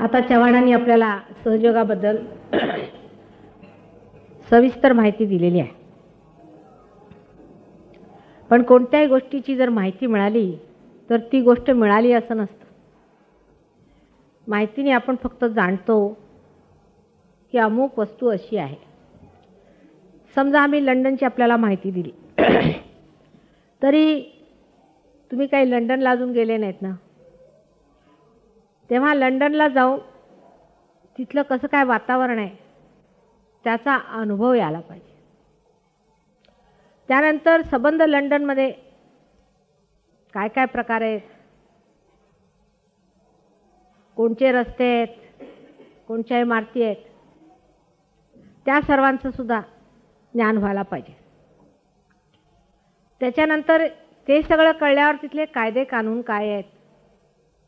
आता चव्हाणांनी आपल्याला सहयोगाबद्दल सविस्तर माहिती दिलेली आहे. पण कोणत्याही गोष्टीची जर माहिती मिळाली तर ती गोष्ट मिळाली असं नसतं. माहितीने आपण फक्त जाणतो की अमुक वस्तू अशी आहे. समजा आम्ही लंडनची आपल्याला माहिती दिली तरी तुम्ही काही लंडनला अजून गेले नाहीत ना. तेव्हा लंडनला जाऊन तिथलं कसं काय वातावरण आहे त्याचा अनुभव यायला पाहिजे. त्यानंतर संबंध लंडनमध्ये काय काय प्रकार आहेत, कोणते रस्ते आहेत, कोणत्या इमारती आहेत, त्या सर्वांचं सुद्धा ज्ञान व्हायला पाहिजे. त्याच्यानंतर ते सगळं कळल्यावर तिथले कायदे कानून काय आहेत,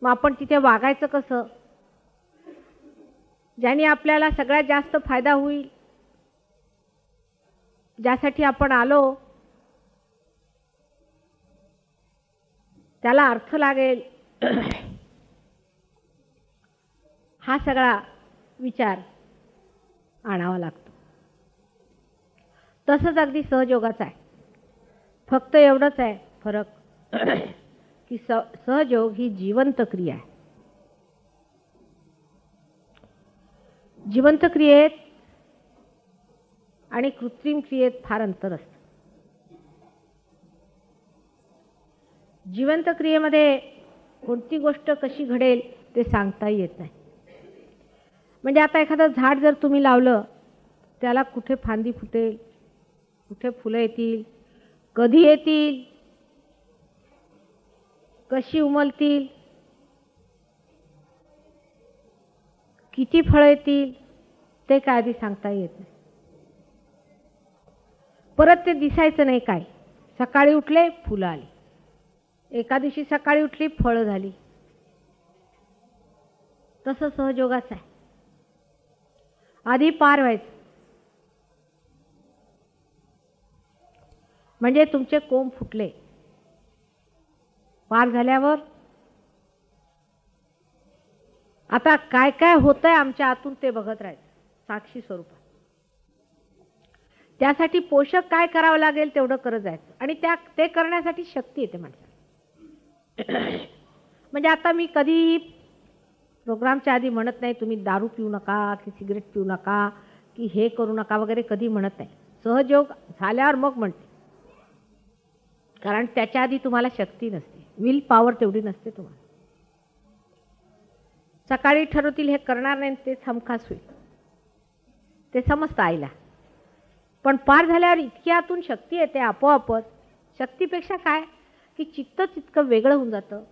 मग आपण तिथे वागायचं कसं, ज्याने आपल्याला सगळ्यात जास्त फायदा होईल, ज्यासाठी आपण आलो त्याला अर्थ लागेल, हा सगळा विचार आणावा लागतो. तसंच अगदी सहयोगाचा आहे. फक्त एवढंच आहे फरक की सहयोग ही जिवंत क्रिया आहे. जिवंत क्रियेत आणि कृत्रिम क्रियेत फार अंतर असतं. जिवंत क्रियेमध्ये कोणती गोष्ट कशी घडेल ते सांगता येत नाही. म्हणजे आता एखादं झाड जर तुम्ही लावलं त्याला कुठे फांदी फुटेल, कुठे फुलं येतील, कधी येतील, कशी उमलतील, किती फळं येतील ते काय आधी सांगता येत नाही. परत ते दिसायचं नाही. काय सकाळी उठले फुलं आली, एका दिवशी सकाळी उठली फळं झाली. तसं सहयोगाचं आहे. आधी पार व्हायचं म्हणजे तुमचे कोंब फुटले. पार झाल्यावर आता काय काय होतंय आमच्या आतून ते बघत राहायचं साक्षी स्वरूपात. त्यासाठी पोषक काय करावं लागेल तेवढं करत जायचं आणि ते करण्यासाठी शक्ती येते माणसाला. म्हणजे आता मी कधी प्रोग्रामच्या आधी म्हणत नाही तुम्ही दारू पिऊ नका की सिगरेट पिऊ नका की हे करू नका वगैरे, कधी म्हणत नाही. सहयोग झाल्यावर मग म्हणते, कारण त्याच्या आधी तुम्हाला शक्ती नसते, विल पॉवर तेवढी नसते तुम्हाला. सकाळी ठरवतील हे करणार नाही ते हमखास होईल, ते समजतं आईला. पण पार झाल्यावर इतकी आतून शक्ती येते आपोआपच. शक्तीपेक्षा काय की चित्तच इतकं वेगळं होऊन जातं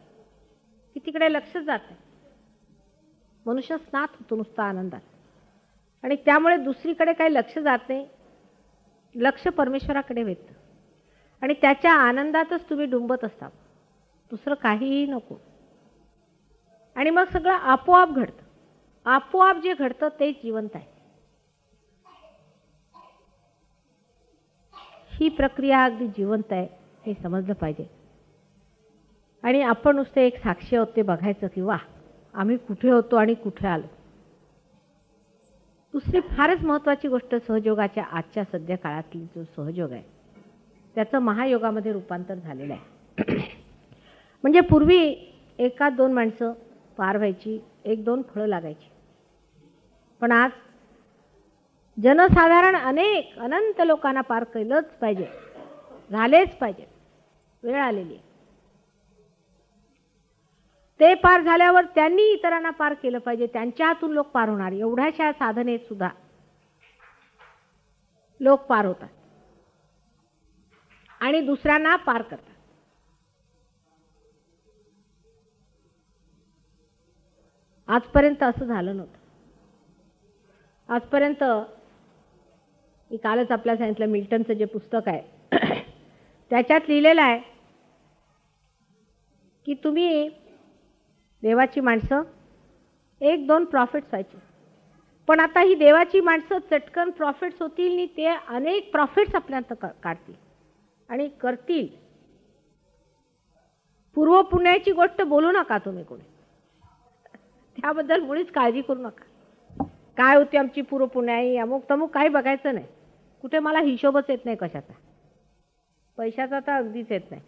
की तिकडे लक्षच जात नाही. मनुष्य स्नात होतो नुसता आनंदात आणि त्यामुळे दुसरीकडे काही लक्ष जात नाही. लक्ष परमेश्वराकडे वेधतं आणि त्याच्या आनंदातच तुम्ही डुंबत असता, दुसरं काहीही नको. आणि मग सगळं आपोआप घडतं. आपोआप जे घडतं तेच जिवंत आहे. ही प्रक्रिया अगदी जिवंत आहे हे समजलं पाहिजे. आणि आपण नुसते एक साक्षी आहोत ते बघायचं की वा आम्ही कुठे होतो आणि कुठे आलो. दुसरी फारच महत्त्वाची गोष्ट सहयोगाच्या आजच्या सध्या काळातली जो सहयोग आहे त्याचं महायोगामध्ये रूपांतर झालेलं आहे. म्हणजे पूर्वी एकाच दोन माणसं पार व्हायची, एक दोन फळं लागायची. पण आज जनसाधारण अनेक अनंत लोकांना पार केलंच पाहिजे, झालेच पाहिजे, वेळ आलेली आहे. ते पार झाल्यावर त्यांनी इतरांना पार केलं पाहिजे, त्यांच्या हातून लोक पार होणार. एवढ्याशा साधनेत सुद्धा लोक पार होतात आणि दुसऱ्यांना पार करतात. आजपर्यंत असं झालं नव्हतं. आजपर्यंत मी कालच आपल्याला सांगितलं मिल्टनचं जे पुस्तक आहे त्याच्यात लिहिलेलं आहे की तुम्ही देवाची माणसं एक दोन प्रॉफिट्स व्हायची. पण आता ही देवाची माणसं चटकन प्रॉफिट्स होतील आणि ते अनेक प्रॉफिट्स आपल्यात काढतील आणि करतील. पूर्व पुण्याची गोष्ट बोलू नका तुम्ही कोणी. त्याबद्दल मुळीच काळजी करू नका. काय होती आमची पूर्व पुण्याई अमुक तमुक काही बघायचं नाही. कुठे मला हिशोबच येत नाही कशाचा, पैशाचा तर अगदीच येत नाही.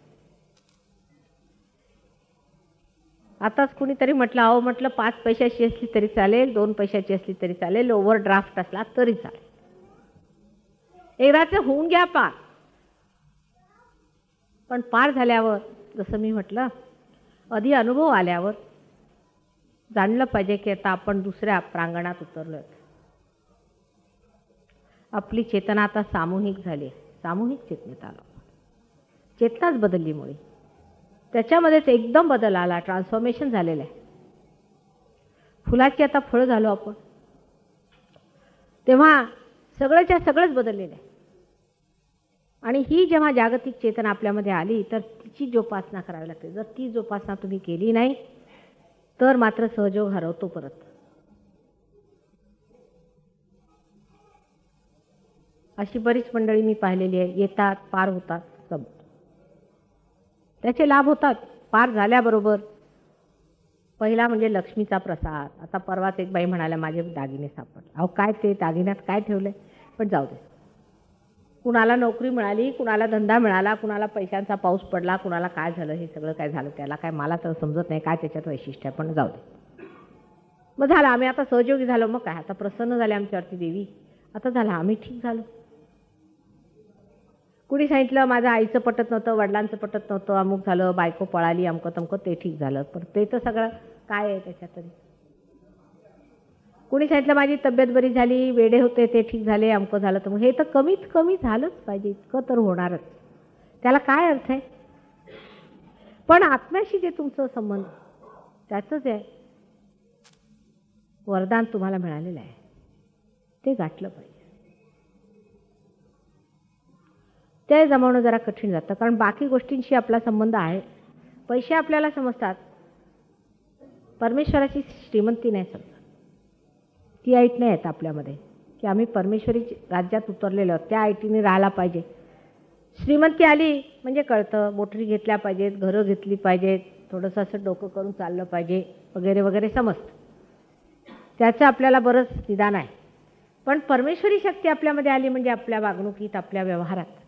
आताच कुणीतरी म्हटलं, अहो म्हटलं 5 पैशाची असली तरी चालेल, 2 पैशाची असली तरी चालेल, ओव्हरड्राफ्ट असला तरी चालेल, एकदाचं होऊन घ्या पार. पण पार झाल्यावर जसं मी म्हटलं, आधी अनुभव आल्यावर जाणलं पाहिजे की आता आपण दुसऱ्या प्रांगणात उतरलोय. आपली चेतना आता सामूहिक झाली, सामूहिक चेतनेत आलो. चेतनाच बदलली मुळे त्याच्यामध्येच एकदम बदल आला, ट्रान्सफॉर्मेशन झालेलं आहे. फुलाची आता फळं झालो आपण, तेव्हा सगळंच्या सगळंच बदललेलं आहे. आणि ही जेव्हा जागतिक चेतना आपल्यामध्ये आली तर तिची जोपासना करावी लागते. जर ती जोपासना तुम्ही केली नाही तर मात्र सहयोग हरवतो परत. अशी बरीच मंडळी मी पाहिलेली आहे, येतात पार होतात, त्याचे लाभ होतात. पार झाल्याबरोबर पहिला म्हणजे लक्ष्मीचा प्रसाद. आता परवाच एक बाई म्हणाल्या माझे दागिने सापडले. अहो काय ते दागिन्यात काय ठेवले, पण जाऊ दे. कुणाला नोकरी मिळाली, कुणाला धंदा मिळाला, कुणाला पैशांचा पाऊस पडला, कुणाला काय झालं, हे सगळं काय झालं त्याला काय मला तर समजत नाही काय त्याच्यात वैशिष्ट्य आहे, पण जाऊ दे. मग झालं, आम्ही आता सहयोगी झालो. मग काय, आता प्रसन्न झाले आमच्यावरती देवी. आता झालं, आम्ही ठीक झालो. कुणी सांगितलं माझं आईचं पटत नव्हतं, वडिलांचं पटत नव्हतं, अमुक झालं, बायको पळाली, अमकं तमकं, ते ठीक झालं. पण ते तर सगळं काय आहे त्याच्यात तरी. कुणी सांगितलं माझी तब्येत बरी झाली, वेडे होते ते ठीक झाले, अमकं झालं. तर मग हे तर कमीत कमी झालंच पाहिजे, इतकं तर होणारच. त्याला काय अर्थ आहे. पण आत्म्याशी जे तुमचं संबंध त्याचंच आहे वरदान तुम्हाला मिळालेलं आहे, ते गाठलं पाहिजे. ते जमवणं जरा कठीण जातं, कारण बाकी गोष्टींशी आपला संबंध आहे. पैसे आपल्याला समजतात, परमेश्वराची श्रीमंती नाही समजत. ती ऐट नाही येत आपल्यामध्ये की आम्ही परमेश्वरी राज्यात उतरलेलो आहोत, त्या ऐटीने राहायला पाहिजे. श्रीमंती आली म्हणजे कळतं, मोटरी घेतल्या पाहिजेत, घरं घेतली पाहिजेत, थोडंसं असं डोकं करून चाललं पाहिजे वगैरे वगैरे समजतं. त्याचं आपल्याला बरंच निदान आहे. पण परमेश्वरी शक्ती आपल्यामध्ये आली म्हणजे आपल्या वागणुकीत, आपल्या व्यवहारात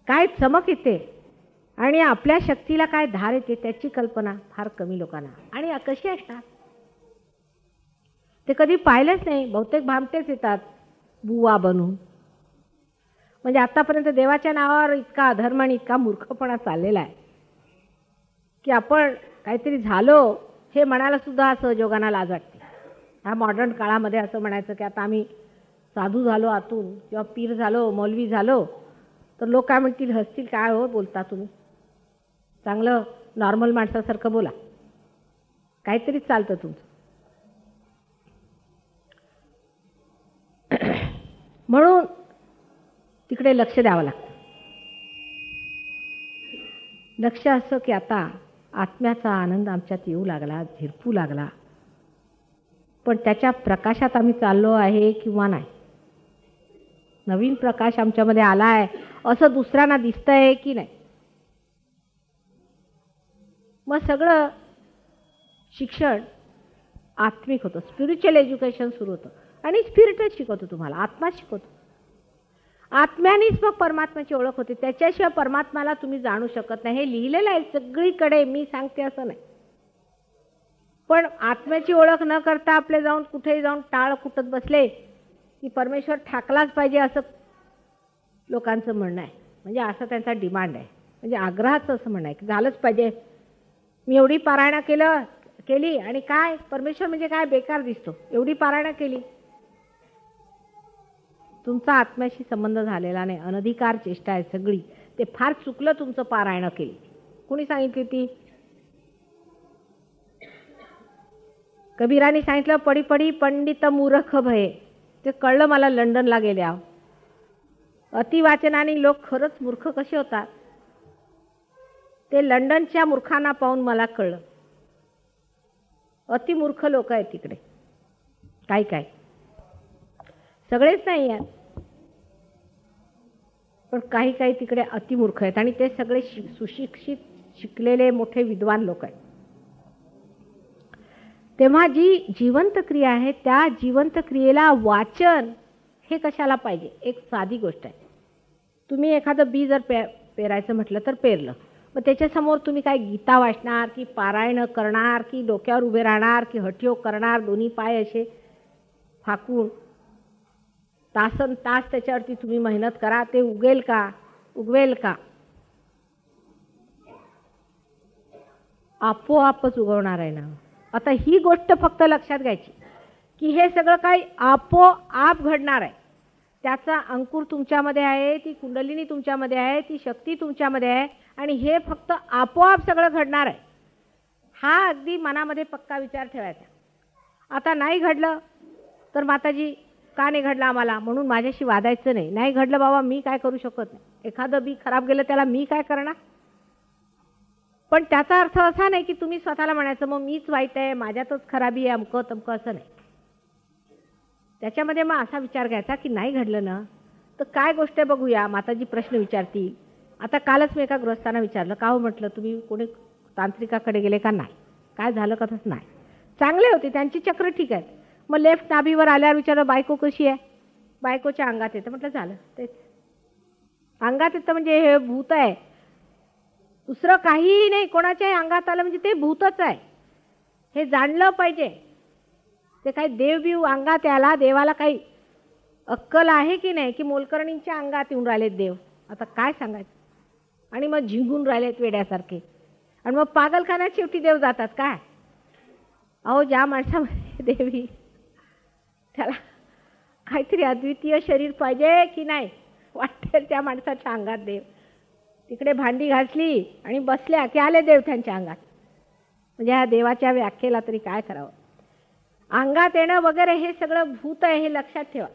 काय चमक येते आणि आपल्या शक्तीला काय धार येते त्याची कल्पना फार कमी लोकांना. आणि कशी असतात ते कधी पाहिलंच नाही. बहुतेक भामटेच येतात बुवा बनून. म्हणजे आतापर्यंत देवाच्या नावावर इतका अधर्म आणि इतका मूर्खपणा चाललेला आहे की आपण काहीतरी झालो हे म्हणायला सुद्धा सहयोगाना लाज वाटते. ह्या मॉडर्न काळामध्ये असं म्हणायचं की आता आम्ही साधू झालो आतून किंवा पीर झालो, मौलवी झालो, तर लोक काय म्हणतील, हसतील, काय हो बोलता तुम्ही, चांगलं नॉर्मल माणसासारखं बोला, काहीतरी चालतं तुमचं. म्हणून तिकडे लक्ष द्यावं लागतं. लक्ष असं की आता आत्म्याचा आनंद आमच्यात येऊ लागला, झिरपू लागला, पण त्याच्या प्रकाशात आम्ही चाललो आहे किंवा नाही. नवीन प्रकाश आमच्यामध्ये आला आहे असं दुसऱ्यांना दिसतंय की नाही. मग सगळं शिक्षण आत्मिक होतं, स्पिरिच्युअल एज्युकेशन सुरू होतं. आणि स्पिरिटच शिकवतो तुम्हाला, आत्मा शिकवतो. आत्म्यानेच मग परमात्म्याची ओळख होते, त्याच्याशिवाय परमात्म्याला तुम्ही जाणू शकत नाही. हे लिहिलेलं आहे सगळीकडे, मी सांगते असं नाही. पण आत्म्याची ओळख न करता आपले जाऊन कुठेही जाऊन टाळ कुटत बसले की परमेश्वर ठाकलाच पाहिजे असं लोकांचं म्हणणं आहे. म्हणजे असं त्यांचा डिमांड आहे, म्हणजे आग्रहाचं असं म्हणणं आहे की झालंच पाहिजे. मी एवढी पारायणं केली आणि काय परमेश्वर म्हणजे काय बेकार दिसतो, एवढी पारायणं केली. तुमचा आत्म्याशी संबंध झालेला नाही, अनधिकार चेष्टा आहे सगळी. ते फार चुकलं तुमचं पारायणं केली. कुणी सांगितली ती? कबीराने सांगितलं पडी पडी पंडित मूर्ख भये. ते कळलं मला लंडनला गेल्या. अतिवाचनाने लोक खरंच मूर्ख कसे होतात ते लंडनच्या मूर्खांना पाहून मला कळलं. अतिमूर्ख लोक आहेत तिकडे, काय काय, सगळेच नाही आहेत पण काही काही तिकडे अतिमूर्ख आहेत. आणि ते सगळे सुशिक्षित शिकलेले मोठे विद्वान लोक आहेत. तेव्हा जी जिवंत क्रिया आहे त्या जिवंत क्रियेला वाचन हे कशाला पाहिजे? एक साधी गोष्ट आहे. तुम्ही एखादं बी जर पेरायचं म्हटलं तर पेरलं, मग त्याच्यासमोर तुम्ही काय गीता वाचणार की पारायण करणार की डोक्यावर उभे राहणार की हठयोग करणार, दोन्ही पाय असे फाकून तासन तास त्याच्यावरती तुम्ही मेहनत करा, ते उगेल का? उगवेल का? आपोआपच उगवणार आहे ना. आता ही गोष्ट फक्त लक्षात घ्यायची की हे सगळं काही आपोआप घडणार आहे. त्याचा अंकुर तुमच्यामध्ये आहे, ती कुंडलिनी तुमच्यामध्ये आहे, ती शक्ती तुमच्यामध्ये आहे आणि हे फक्त आपोआप सगळं घडणार आहे. हा अगदी मनामध्ये पक्का विचार ठेवायचा. आता नाही घडलं तर माताजी का नाही घडलं आम्हाला म्हणून माझ्याशी वादायचं नाही. नाही घडलं बाबा, मी काय करू शकत नाही. एखादं बी खराब गेलं त्याला मी काय करणार? पण त्याचा अर्थ असा नाही की तुम्ही स्वतःला म्हणायचं मग मीच वाईट आहे, माझ्यातच खराबी आहे, अमकं तमकं, असं नाही. त्याच्यामध्ये मग असा विचार घ्यायचा की नाही घडलं ना तर काय गोष्ट आहे बघूया. माताजी प्रश्न विचारतील. आता कालच मी एका गृहस्थांना विचारलं, का हो म्हटलं तुम्ही कोणी तांत्रिकाकडे गेले का? नाही. काय झालं का? तसं नाही. चांगले होते, त्यांची चक्र ठीक आहेत. मग लेफ्ट नाभीवर आल्यावर विचारलं बायको कशी आहे? बायकोच्या अंगात येतं. म्हटलं झालं, तेच अंगात येतं म्हणजे हे भूत आहे, दुसरं काहीही नाही. कोणाच्याही अंगात आलं म्हणजे ते भूतच आहे, हे जाणलं पाहिजे. ते काही देवबीव अंगात याला, देवाला काही अक्कल आहे की नाही की मोलकर्णींच्या अंगात येऊन राहिलेत देव? आता काय सांगायचं. आणि मग झिंगून राहिलेत वेड्यासारखे आणि मग पागलखान्यात शेवटी देव जातात काय? अहो ज्या माणसामध्ये देवी त्याला काहीतरी अद्वितीय शरीर पाहिजे की नाही? वाटते त्या माणसाच्या अंगात देव. तिकडे भांडी घासली आणि बसल्या की आले देव त्यांच्या अंगात. म्हणजे ह्या देवाच्या व्याख्येला तरी काय करावं. अंगात येणं वगैरे हे सगळं भूत आहे हे लक्षात ठेवा.